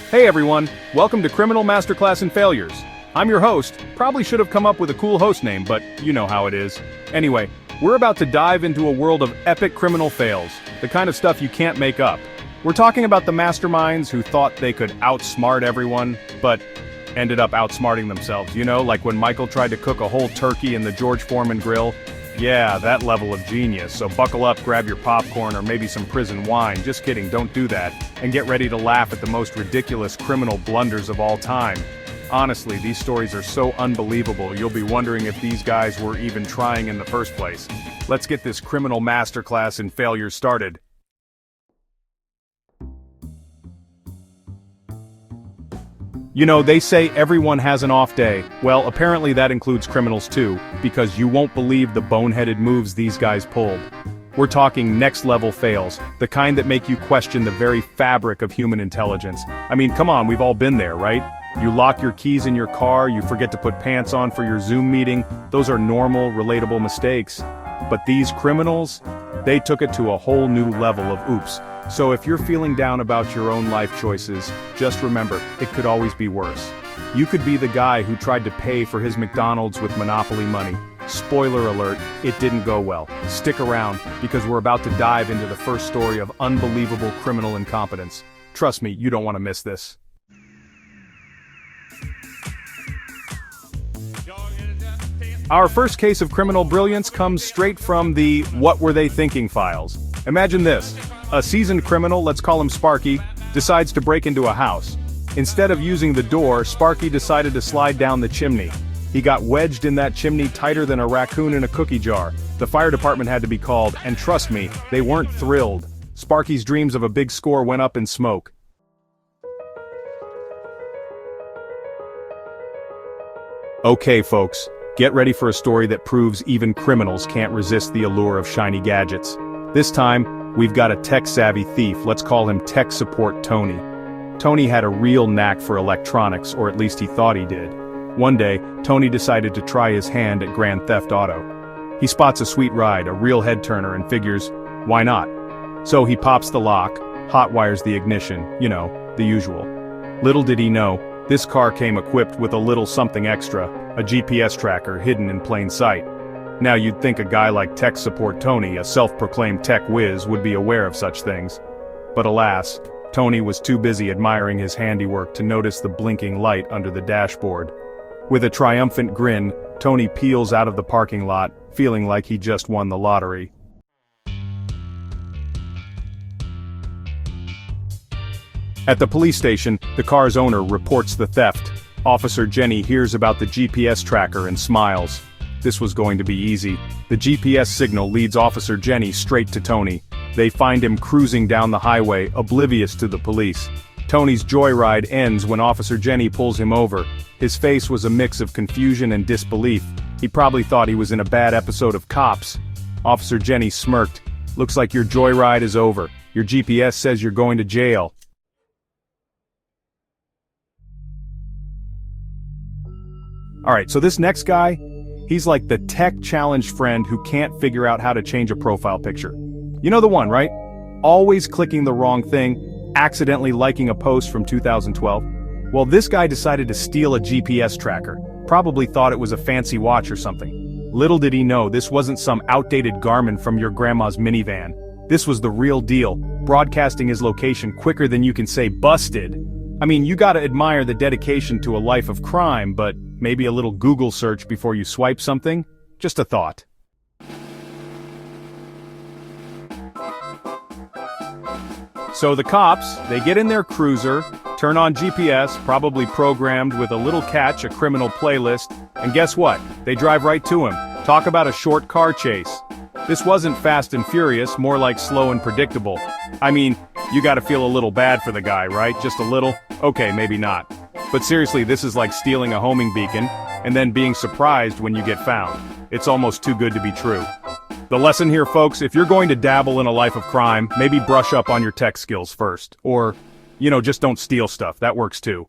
Hey everyone, welcome to Criminal Masterclass in Failures. I'm your host, probably should have come up with a cool host name, but you know how it is. Anyway, we're about to dive into a world of epic criminal fails, the kind of stuff you can't make up. We're talking about the masterminds who thought they could outsmart everyone, but ended up outsmarting themselves, like when Michael tried to cook a whole turkey in the George Foreman grill. Yeah, that level of genius, so buckle up, grab your popcorn or maybe some prison wine, just kidding, don't do that, and get ready to laugh at the most ridiculous criminal blunders of all time. Honestly, these stories are so unbelievable, you'll be wondering if these guys were even trying in the first place. Let's get this criminal masterclass in failures started. They say everyone has an off day. Well, apparently that includes criminals too, because you won't believe the boneheaded moves these guys pulled. We're talking next-level fails, the kind that make you question the very fabric of human intelligence. I mean, come on, we've all been there, right? You lock your keys in your car, you forget to put pants on for your Zoom meeting. Those are normal, relatable mistakes. But these criminals, they took it to a whole new level of oops. So if you're feeling down about your own life choices, just remember, it could always be worse. You could be the guy who tried to pay for his McDonald's with Monopoly money. Spoiler alert, it didn't go well. Stick around, because we're about to dive into the first story of unbelievable criminal incompetence. Trust me, you don't want to miss this. Our first case of criminal brilliance comes straight from the What Were They Thinking files. Imagine this. A seasoned criminal, let's call him Sparky, decides to break into a house. Instead of using the door, Sparky decided to slide down the chimney. He got wedged in that chimney tighter than a raccoon in a cookie jar. The fire department had to be called, and trust me, they weren't thrilled. Sparky's dreams of a big score went up in smoke. Okay, folks, get ready for a story that proves even criminals can't resist the allure of shiny gadgets. This time, we've got a tech-savvy thief, let's call him Tech Support Tony. Tony had a real knack for electronics, or at least he thought he did. One day, Tony decided to try his hand at Grand Theft Auto. He spots a sweet ride, a real head-turner, and figures, why not? So he pops the lock, hot-wires the ignition, the usual. Little did he know, this car came equipped with a little something extra, a GPS tracker hidden in plain sight. Now you'd think a guy like Tech Support Tony, a self-proclaimed tech whiz, would be aware of such things. But alas, Tony was too busy admiring his handiwork to notice the blinking light under the dashboard. With a triumphant grin, Tony peels out of the parking lot, feeling like he just won the lottery. At the police station, the car's owner reports the theft. Officer Jenny hears about the GPS tracker and smiles. This was going to be easy. The GPS signal leads Officer Jenny straight to Tony. They find him cruising down the highway, oblivious to the police. Tony's joyride ends when Officer Jenny pulls him over. His face was a mix of confusion and disbelief. He probably thought he was in a bad episode of Cops. Officer Jenny smirked. Looks like your joyride is over. Your GPS says you're going to jail. Alright, so this next guy, he's like the tech-challenged friend who can't figure out how to change a profile picture. You know the one, right? Always clicking the wrong thing, accidentally liking a post from 2012. Well, this guy decided to steal a GPS tracker. Probably thought it was a fancy watch or something. Little did he know, this wasn't some outdated Garmin from your grandma's minivan. This was the real deal, broadcasting his location quicker than you can say busted. I mean, you gotta admire the dedication to a life of crime, but maybe a little Google search before you swipe something? Just a thought. So the cops, they get in their cruiser, turn on GPS, probably programmed with a little catch, a criminal playlist, and guess what? They drive right to him. Talk about a short car chase. This wasn't fast and furious, more like slow and predictable. I mean, you gotta feel a little bad for the guy, right? Just a little? Okay, maybe not. But seriously, this is like stealing a homing beacon, and then being surprised when you get found. It's almost too good to be true. The lesson here, folks, if you're going to dabble in a life of crime, maybe brush up on your tech skills first. Or, just don't steal stuff, that works too.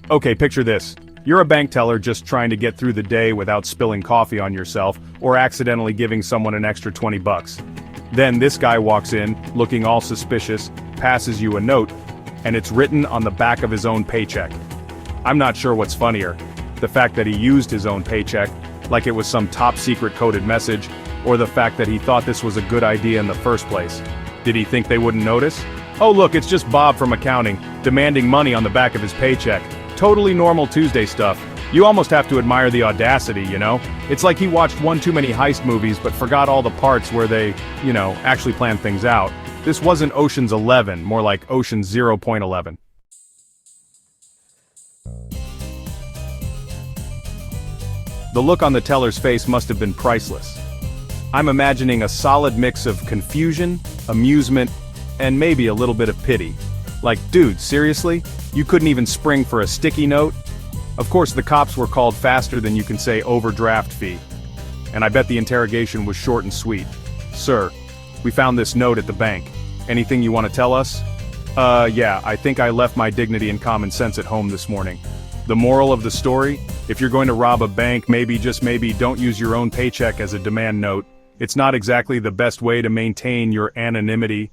Okay, picture this. You're a bank teller just trying to get through the day without spilling coffee on yourself, or accidentally giving someone an extra $20. Then this guy walks in, looking all suspicious, passes you a note, and it's written on the back of his own paycheck. I'm not sure what's funnier, the fact that he used his own paycheck, like it was some top-secret coded message, or the fact that he thought this was a good idea in the first place. Did he think they wouldn't notice? Oh look, it's just Bob from accounting, demanding money on the back of his paycheck. Totally normal Tuesday stuff. You almost have to admire the audacity, you know? It's like he watched one too many heist movies but forgot all the parts where they, actually planned things out. This wasn't Ocean's 11, more like Ocean's 0.11. The look on the teller's face must have been priceless. I'm imagining a solid mix of confusion, amusement, and maybe a little bit of pity. Like, dude, seriously? You couldn't even spring for a sticky note? Of course, the cops were called faster than you can say overdraft fee. And I bet the interrogation was short and sweet. Sir, we found this note at the bank. Anything you want to tell us? Yeah, I think I left my dignity and common sense at home this morning. The moral of the story? If you're going to rob a bank, maybe, just maybe, don't use your own paycheck as a demand note. It's not exactly the best way to maintain your anonymity.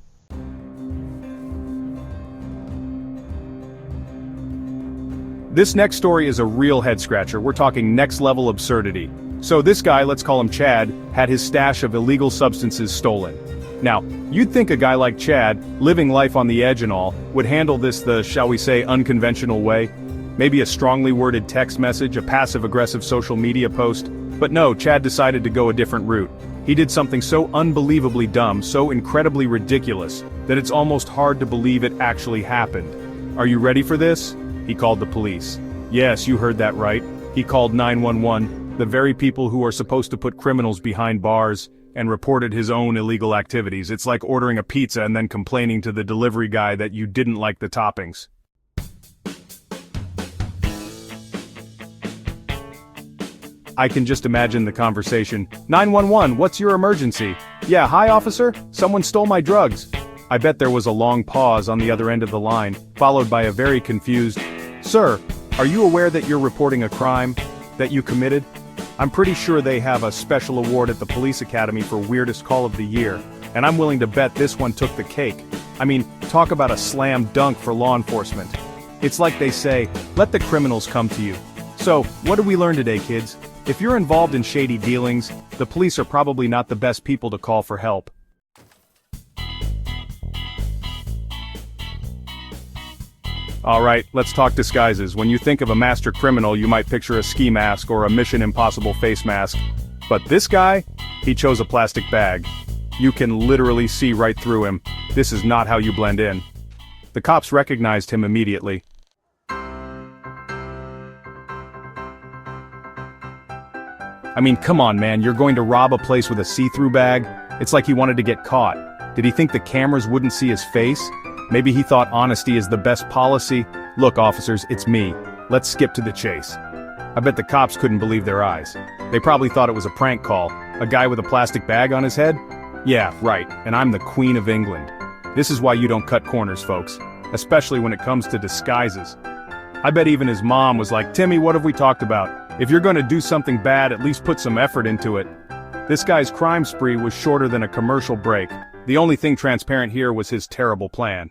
This next story is a real head-scratcher. We're talking next-level absurdity. So this guy, let's call him Chad, had his stash of illegal substances stolen. Now, you'd think a guy like Chad, living life on the edge and all, would handle this the, shall we say, unconventional way. Maybe a strongly worded text message, a passive-aggressive social media post. But no, Chad decided to go a different route. He did something so unbelievably dumb, so incredibly ridiculous, that it's almost hard to believe it actually happened. Are you ready for this? He called the police. Yes, you heard that right. He called 911, the very people who are supposed to put criminals behind bars, and reported his own illegal activities. It's like ordering a pizza and then complaining to the delivery guy that you didn't like the toppings. I can just imagine the conversation. 911, what's your emergency? Yeah, hi officer, someone stole my drugs. I bet there was a long pause on the other end of the line, followed by a very confused, Sir, are you aware that you're reporting a crime that you committed? I'm pretty sure they have a special award at the police academy for weirdest call of the year, and I'm willing to bet this one took the cake. I mean, talk about a slam dunk for law enforcement. It's like they say, let the criminals come to you. So, what did we learn today, kids? If you're involved in shady dealings, the police are probably not the best people to call for help. Alright, let's talk disguises. When you think of a master criminal, you might picture a ski mask or a Mission Impossible face mask. But this guy? He chose a plastic bag. You can literally see right through him. This is not how you blend in. The cops recognized him immediately. I mean, come on man, you're going to rob a place with a see-through bag? It's like he wanted to get caught. Did he think the cameras wouldn't see his face? Maybe he thought honesty is the best policy. Look officers, it's me. Let's skip to the chase. I bet the cops couldn't believe their eyes. They probably thought it was a prank call. A guy with a plastic bag on his head? Yeah, right, and I'm the Queen of England. This is why you don't cut corners, folks. Especially when it comes to disguises. I bet even his mom was like, Timmy, what have we talked about? If you're gonna do something bad, at least put some effort into it. This guy's crime spree was shorter than a commercial break. The only thing transparent here was his terrible plan.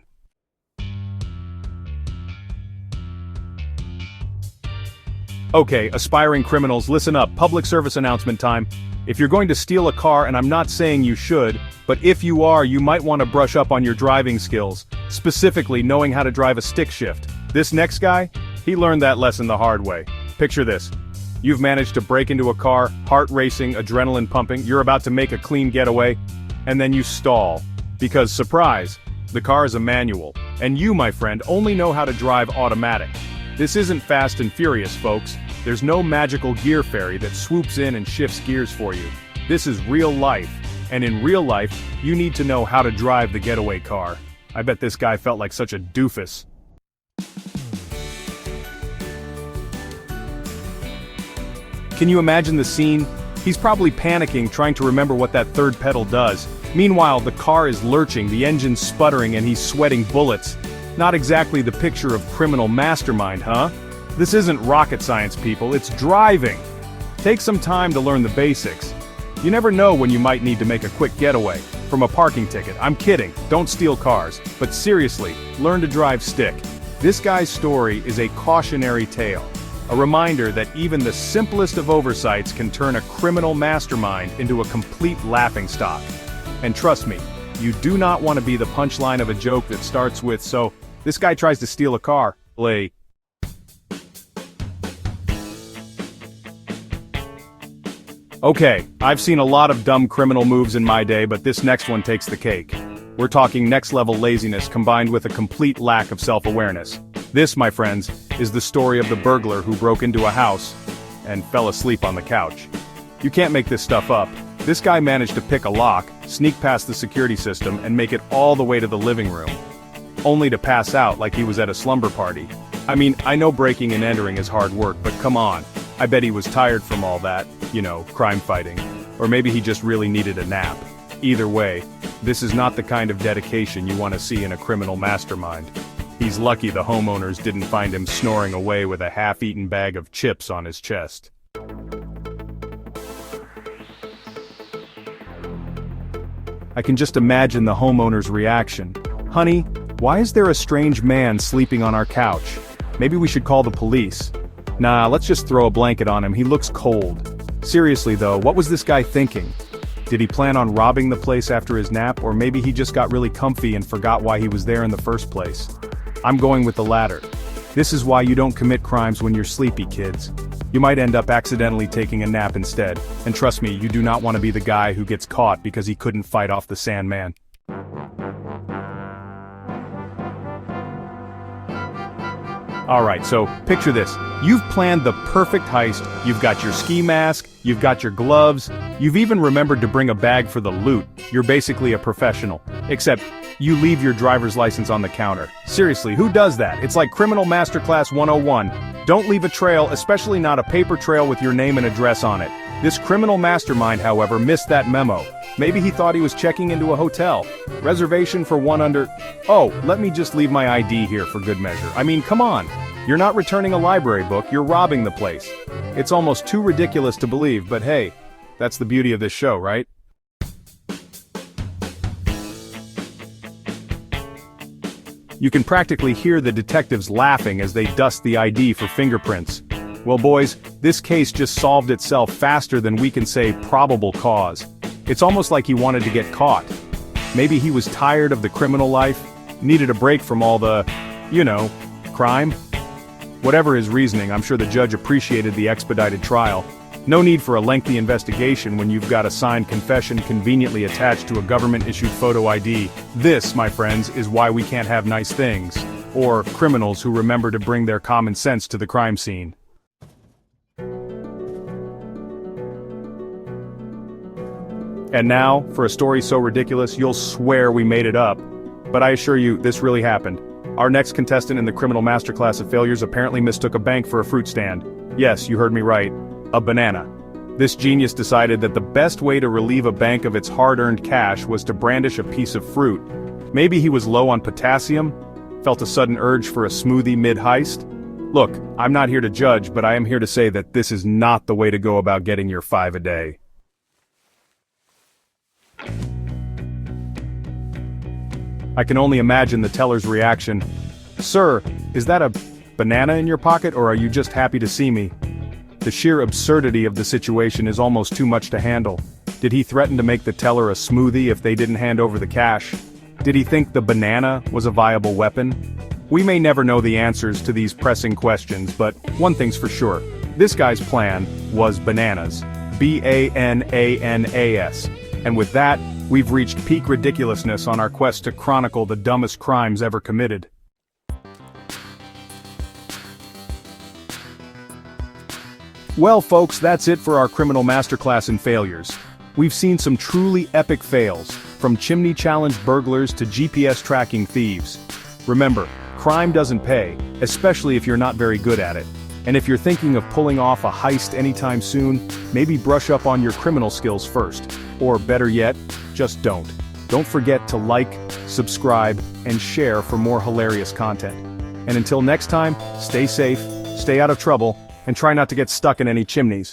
Okay, aspiring criminals, listen up, public service announcement time. If you're going to steal a car, and I'm not saying you should, but if you are, you might want to brush up on your driving skills, specifically knowing how to drive a stick shift. This next guy, he learned that lesson the hard way. Picture this. You've managed to break into a car, heart racing, adrenaline pumping, you're about to make a clean getaway, and then you stall. Because, surprise, the car is a manual, and you, my friend, only know how to drive automatic. This isn't Fast and Furious, folks. There's no magical gear fairy that swoops in and shifts gears for you. This is real life, and in real life, you need to know how to drive the getaway car. I bet this guy felt like such a doofus. Can you imagine the scene? He's probably panicking, trying to remember what that third pedal does. Meanwhile, the car is lurching, the engine's sputtering, and he's sweating bullets. Not exactly the picture of criminal mastermind, huh? This isn't rocket science, people, it's driving. Take some time to learn the basics. You never know when you might need to make a quick getaway. from a parking ticket. I'm kidding, don't steal cars. But seriously, learn to drive stick. This guy's story is a cautionary tale. A reminder that even the simplest of oversights can turn a criminal mastermind into a complete laughingstock. And trust me, you do not want to be the punchline of a joke that starts with, "So, this guy tries to steal a car." Okay, I've seen a lot of dumb criminal moves in my day, but this next one takes the cake. We're talking next-level laziness combined with a complete lack of self-awareness. This, my friends, is the story of the burglar who broke into a house and fell asleep on the couch. You can't make this stuff up. This guy managed to pick a lock, sneak past the security system, and make it all the way to the living room, only to pass out like he was at a slumber party. I mean, I know breaking and entering is hard work, but come on. I bet he was tired from all that, crime fighting. Or maybe he just really needed a nap. Either way, this is not the kind of dedication you want to see in a criminal mastermind. He's lucky the homeowners didn't find him snoring away with a half-eaten bag of chips on his chest. I can just imagine the homeowner's reaction. "Honey, why is there a strange man sleeping on our couch? Maybe we should call the police." "Nah, let's just throw a blanket on him, he looks cold." Seriously though, what was this guy thinking? Did he plan on robbing the place after his nap, or maybe he just got really comfy and forgot why he was there in the first place? I'm going with the latter. This is why you don't commit crimes when you're sleepy, kids. You might end up accidentally taking a nap instead, and trust me, you do not want to be the guy who gets caught because he couldn't fight off the Sandman. Alright, so picture this. You've planned the perfect heist, you've got your ski mask, you've got your gloves, you've even remembered to bring a bag for the loot. You're basically a professional. Except, you leave your driver's license on the counter. Seriously, who does that? It's like Criminal Masterclass 101. Don't leave a trail, especially not a paper trail with your name and address on it. This criminal mastermind, however, missed that memo. Maybe he thought he was checking into a hotel. Reservation for one under... Oh, let me just leave my ID here for good measure. I mean, come on. You're not returning a library book, you're robbing the place. It's almost too ridiculous to believe, but hey, that's the beauty of this show, right? You can practically hear the detectives laughing as they dust the ID for fingerprints. Well boys, this case just solved itself faster than we can say probable cause. It's almost like he wanted to get caught. Maybe he was tired of the criminal life, needed a break from all the, crime. Whatever his reasoning, I'm sure the judge appreciated the expedited trial. No need for a lengthy investigation when you've got a signed confession conveniently attached to a government-issued photo ID. This, my friends, is why we can't have nice things. Or criminals who remember to bring their common sense to the crime scene. And now, for a story so ridiculous you'll swear we made it up. But I assure you, this really happened. Our next contestant in the criminal masterclass of failures apparently mistook a bank for a fruit stand. Yes, you heard me right. A banana. This genius decided that the best way to relieve a bank of its hard-earned cash was to brandish a piece of fruit. Maybe he was low on potassium? Felt a sudden urge for a smoothie mid-heist? Look, I'm not here to judge, but I am here to say that this is not the way to go about getting your 5 a day. I can only imagine the teller's reaction. "Sir, is that a banana in your pocket, or are you just happy to see me?" The sheer absurdity of the situation is almost too much to handle. Did he threaten to make the teller a smoothie if they didn't hand over the cash? Did he think the banana was a viable weapon? We may never know the answers to these pressing questions, but one thing's for sure. This guy's plan was bananas. B-A-N-A-N-A-S. And with that, we've reached peak ridiculousness on our quest to chronicle the dumbest crimes ever committed. Well folks, that's it for our criminal masterclass in failures. We've seen some truly epic fails, from chimney challenge burglars to GPS tracking thieves. Remember, crime doesn't pay, especially if you're not very good at it. And if you're thinking of pulling off a heist anytime soon, maybe brush up on your criminal skills first. Or better yet, just don't. Don't forget to like, subscribe, and share for more hilarious content. And until next time, stay safe, stay out of trouble, and try not to get stuck in any chimneys.